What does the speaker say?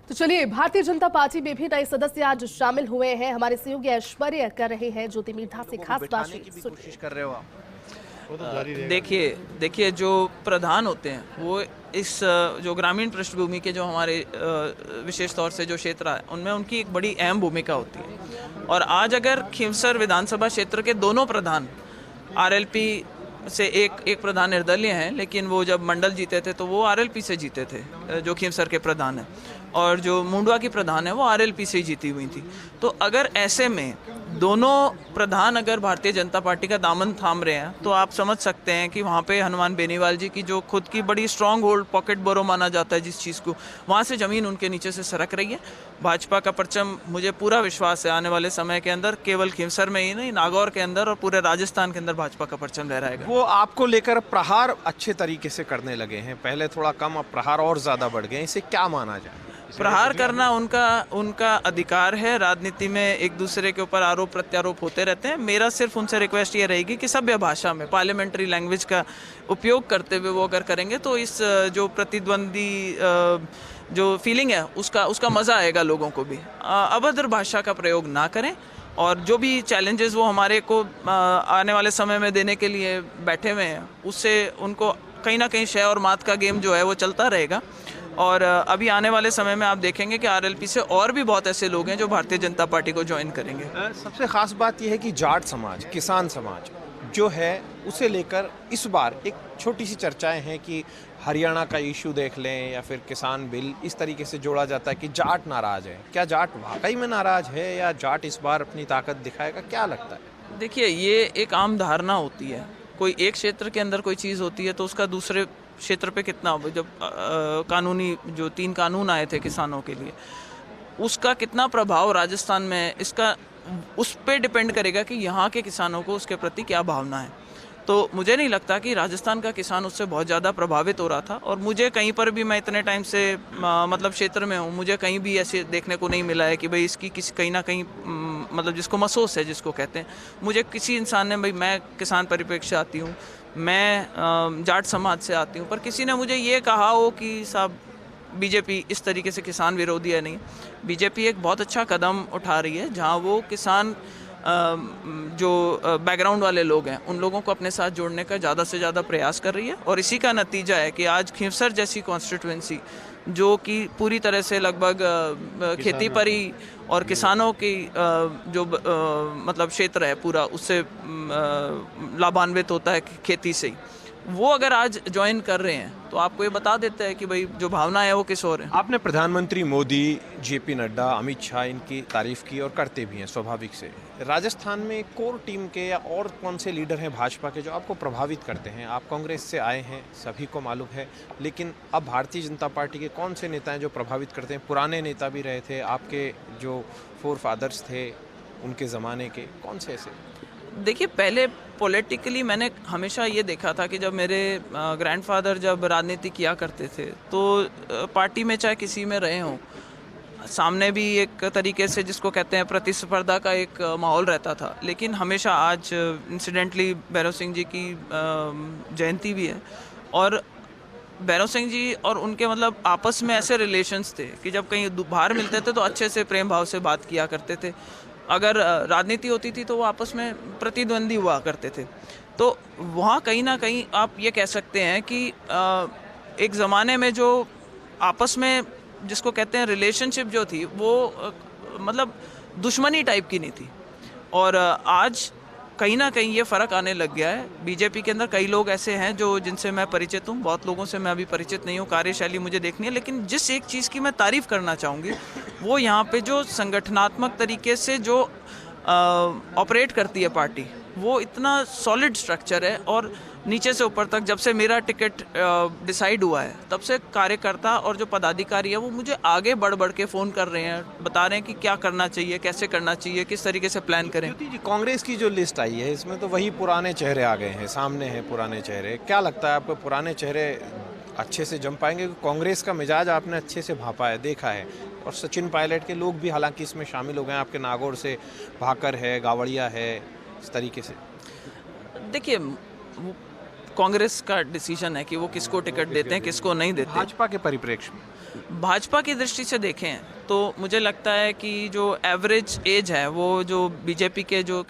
तो चलिए, भारतीय जनता पार्टी में भी नए सदस्य आज शामिल हुए हैं। हमारे सहयोगी ऐश्वर्य कर रहे हैं ज्योति मीठा से खास बातचीत। कोशिश कर रहे हो आप? वो तो जारी रहेगा। देखिए देखिए जो प्रधान होते हैं वो इस जो ग्रामीण पृष्ठभूमि के जो हमारे विशेष तौर से जो क्षेत्र है उनमें उनकी एक बड़ी अहम भूमिका होती है। और आज अगर खींवसर विधानसभा क्षेत्र के दोनों प्रधान आरएलपी से एक प्रधान निर्दलीय हैं, लेकिन वो जब मंडल जीते थे तो वो आरएलपी से जीते थे, जो खींवसर के प्रधान हैं, और जो मुंडवा की प्रधान है वो आरएलपी से ही जीती हुई थी। तो अगर ऐसे में दोनों प्रधान अगर भारतीय जनता पार्टी का दामन थाम रहे हैं तो आप समझ सकते हैं कि वहाँ पे हनुमान बेनीवाल जी की जो खुद की बड़ी स्ट्रांग होल्ड पॉकेट बोरो माना जाता है जिस चीज़ को, वहाँ से ज़मीन उनके नीचे से सरक रही है। भाजपा का परचम, मुझे पूरा विश्वास है, आने वाले समय के अंदर केवल खींवसर में ही नहीं, नागौर के अंदर और पूरे राजस्थान के अंदर भाजपा का परचम लहराएगा। वो आपको लेकर प्रहार अच्छे तरीके से करने लगे हैं, पहले थोड़ा कम, अब प्रहार और ज्यादा बढ़ गए, इसे क्या माना जाए? प्रहार करना उनका अधिकार है। राजनीति में एक दूसरे के ऊपर आरोप प्रत्यारोप होते रहते हैं। मेरा सिर्फ उनसे रिक्वेस्ट ये रहेगी कि सभ्य भाषा में पार्लियामेंट्री लैंग्वेज का उपयोग करते हुए वो अगर करेंगे तो इस जो प्रतिद्वंदी जो फीलिंग है उसका मज़ा आएगा लोगों को भी। अभद्र भाषा का प्रयोग ना करें, और जो भी चैलेंजेस वो हमारे को आने वाले समय में देने के लिए बैठे हुए हैं उससे उनको कहीं ना कहीं शय और मात का गेम जो है वो चलता रहेगा। और अभी आने वाले समय में आप देखेंगे कि आरएलपी से और भी बहुत ऐसे लोग हैं जो भारतीय जनता पार्टी को ज्वाइन करेंगे। सबसे खास बात यह है कि जाट समाज, किसान समाज जो है उसे लेकर इस बार एक छोटी सी चर्चाएं हैं कि हरियाणा का इशू देख लें या फिर किसान बिल, इस तरीके से जोड़ा जाता है कि जाट नाराज है। क्या जाट वाकई में नाराज है या जाट इस बार अपनी ताकत दिखाएगा, क्या लगता है? देखिए, ये एक आम धारणा होती है। कोई एक क्षेत्र के अंदर कोई चीज़ होती है तो उसका दूसरे क्षेत्र पे कितना, जब कानूनी जो 3 कानून आए थे किसानों के लिए, उसका कितना प्रभाव राजस्थान में, इसका उस पे डिपेंड करेगा कि यहाँ के किसानों को उसके प्रति क्या भावना है। तो मुझे नहीं लगता कि राजस्थान का किसान उससे बहुत ज़्यादा प्रभावित हो रहा था। और मुझे कहीं पर भी, मैं इतने टाइम से मतलब क्षेत्र में हूँ, मुझे कहीं भी ऐसे देखने को नहीं मिला है कि भाई इसकी किसी कहीं ना कहीं मतलब जिसको महसूस है, जिसको कहते हैं, मुझे किसी इंसान ने, भाई मैं किसान परिप्रेक्ष्य से आती हूँ, मैं जाट समाज से आती हूँ, पर किसी ने मुझे ये कहा हो कि साहब बीजेपी इस तरीके से किसान विरोधी है, नहीं। बीजेपी एक बहुत अच्छा कदम उठा रही है जहाँ वो किसान जो बैकग्राउंड वाले लोग हैं उन लोगों को अपने साथ जोड़ने का ज़्यादा से ज़्यादा प्रयास कर रही है। और इसी का नतीजा है कि आज खींवसर जैसी कॉन्स्टिट्यूएंसी, जो कि पूरी तरह से लगभग खेती पर ही और किसानों की जो मतलब क्षेत्र है पूरा, उससे लाभान्वित होता है खेती से ही, वो अगर आज ज्वाइन कर रहे हैं तो आपको ये बता देता है कि भाई जो भावना है वो किस ओर है। आपने प्रधानमंत्री मोदी, जेपी नड्डा, अमित शाह, इनकी तारीफ की और करते भी हैं स्वाभाविक से। राजस्थान में कोर टीम के या और कौन से लीडर हैं भाजपा के जो आपको प्रभावित करते हैं? आप कांग्रेस से आए हैं, सभी को मालूम है, लेकिन अब भारतीय जनता पार्टी के कौन से नेता हैं जो प्रभावित करते हैं? पुराने नेता भी रहे थे, आपके जो फोर फादर्स थे उनके ज़माने के, कौन से ऐसे? देखिए, पहले पॉलिटिकली मैंने हमेशा ये देखा था कि जब मेरे ग्रैंडफादर जब राजनीति किया करते थे तो पार्टी में चाहे किसी में रहे हों, सामने भी एक तरीके से जिसको कहते हैं प्रतिस्पर्धा का एक माहौल रहता था। लेकिन हमेशा, आज इंसिडेंटली भैरव सिंह जी की जयंती भी है, और भैरव सिंह जी और उनके मतलब आपस में ऐसे रिलेशंस थे कि जब कहीं बाहर मिलते थे तो अच्छे से प्रेम भाव से बात किया करते थे। अगर राजनीति होती थी तो वो आपस में प्रतिद्वंदी हुआ करते थे। तो वहाँ कहीं ना कहीं आप ये कह सकते हैं कि एक ज़माने में जो आपस में जिसको कहते हैं रिलेशनशिप जो थी वो मतलब दुश्मनी टाइप की नहीं थी। और आज कहीं ना कहीं ये फ़र्क आने लग गया है। बीजेपी के अंदर कई लोग ऐसे हैं जो जिनसे मैं परिचित हूँ, बहुत लोगों से मैं अभी परिचित नहीं हूँ, कार्यशैली मुझे देखनी है। लेकिन जिस एक चीज़ की मैं तारीफ़ करना चाहूँगी वो यहाँ पे जो संगठनात्मक तरीके से जो ऑपरेट करती है पार्टी, वो इतना सॉलिड स्ट्रक्चर है। और नीचे से ऊपर तक, जब से मेरा टिकट डिसाइड हुआ है तब से कार्यकर्ता और जो पदाधिकारी है वो मुझे आगे बढ़ बढ़ के फ़ोन कर रहे हैं, बता रहे हैं कि क्या करना चाहिए, कैसे करना चाहिए, किस तरीके से प्लान करें। ज्योति जी, कांग्रेस की जो लिस्ट आई है इसमें तो वही पुराने चेहरे आ गए हैं, सामने हैं पुराने चेहरे। क्या लगता है आपको, पुराने चेहरे अच्छे से जम पाएंगे? कांग्रेस का मिजाज आपने अच्छे से भापा है, देखा है, और सचिन पायलट के लोग भी हालांकि इसमें शामिल हो गए हैं। आपके नागौर से भाकर है, गावड़िया है, इस तरीके से। देखिए, कांग्रेस का डिसीजन है कि वो किसको टिकट देते हैं, किसको नहीं देते। भाजपा के परिप्रेक्ष्य में भाजपा की दृष्टि से देखें तो मुझे लगता है कि जो एवरेज एज है वो जो बीजेपी के जो